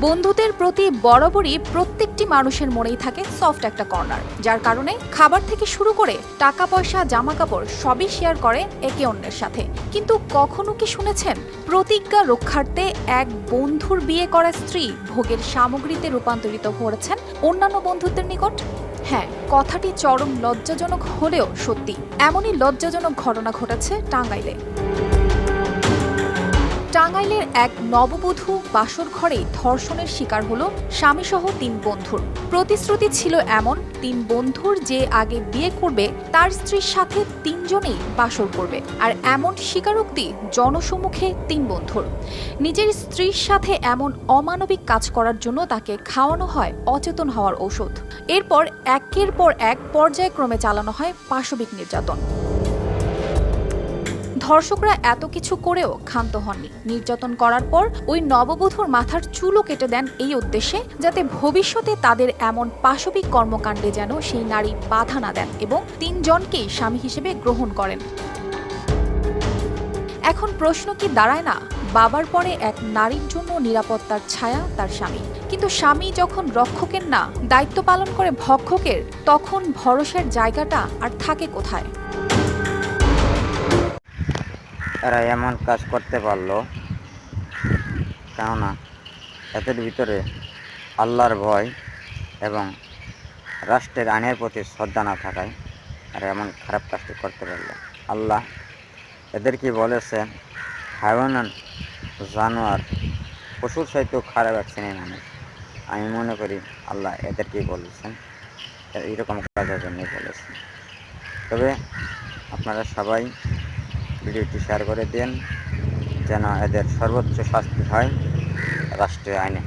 বন্ধুদের প্রতি বরাবরই প্রত্যেকটি মানুষের মনেই থাকে সফট একটা কর্নার, যার কারণে খাবার থেকে শুরু করে টাকা পয়সা জামা কাপড় সবই শেয়ার করে একে অন্যের সাথে। কিন্তু কখনো কি শুনেছেন প্রতিজ্ঞা রক্ষার্থে এক বন্ধুর বিয়ে করা স্ত্রী ভোগের সামগ্রীতে রূপান্তরিত করেছেন অন্যান্য বন্ধুদের নিকট? হ্যাঁ, কথাটি চরম লজ্জাজনক হলেও সত্যি। এমনই লজ্জাজনক ঘটনা ঘটেছে টাঙ্গাইলে। টাঙ্গাইলের এক নববধূ বাসর ঘরেই ধর্ষণের শিকার হলো স্বামীসহ ৩ বন্ধুর। প্রতিশ্রুতি ছিল এমন ৩ বন্ধুর যে আগে বিয়ে করবে তার স্ত্রীর সাথে ৩ জনেই বাসর করবে। আর এমন স্বীকারোক্তি জনসম্মুখে ৩ বন্ধুর। নিজের স্ত্রীর সাথে এমন অমানবিক কাজ করার জন্য তাকে খাওয়ানো হয় অচেতন হওয়ার ঔষধ। এরপর একের পর এক পর্যায়ক্রমে চালানো হয় পাশবিক নির্যাতন। ধর্ষকরা এত কিছু করেও ক্ষান্ত হননি। নির্যাতন করার পর ওই নববধূর মাথার চুলও কেটে দেন এই উদ্দেশ্যে, যাতে ভবিষ্যতে তাদের এমন পাশবিক কর্মকাণ্ডে যেন সেই নারী বাধা না দেন এবং ৩ জনকেই স্বামী হিসেবে গ্রহণ করেন। এখন প্রশ্ন কি দাঁড়ায় না, বাবার পরে এক নারীর জন্য নিরাপত্তার ছায়া তার স্বামী। কিন্তু স্বামী যখন রক্ষকের না, দায়িত্ব পালন করে ভক্ষকের, তখন ভরসার জায়গাটা আর থাকে কোথায়? এরা এমন কাজ করতে পারলো কেননা এদের ভিতরে আল্লাহর ভয় এবং রাষ্ট্রের আইনের প্রতি শ্রদ্ধা না থাকায় এরা এমন খারাপ কাজটি করতে পারলো। আল্লাহ এদেরকে বলেছেন হায়ওয়ানান, জানোয়ার, পশুর সাথেও খারাপ এক শ্রেণীর মানুষ। আমি মনে করি আল্লাহ এদেরকেই বলেছেন, এইরকম কাজের জন্যই বলেছেন। তবে আপনারা সবাই ভিডিওটি শেয়ার করে দিন যেন এদের সর্বোচ্চ শাস্তি হয় রাষ্ট্রীয় আইনে।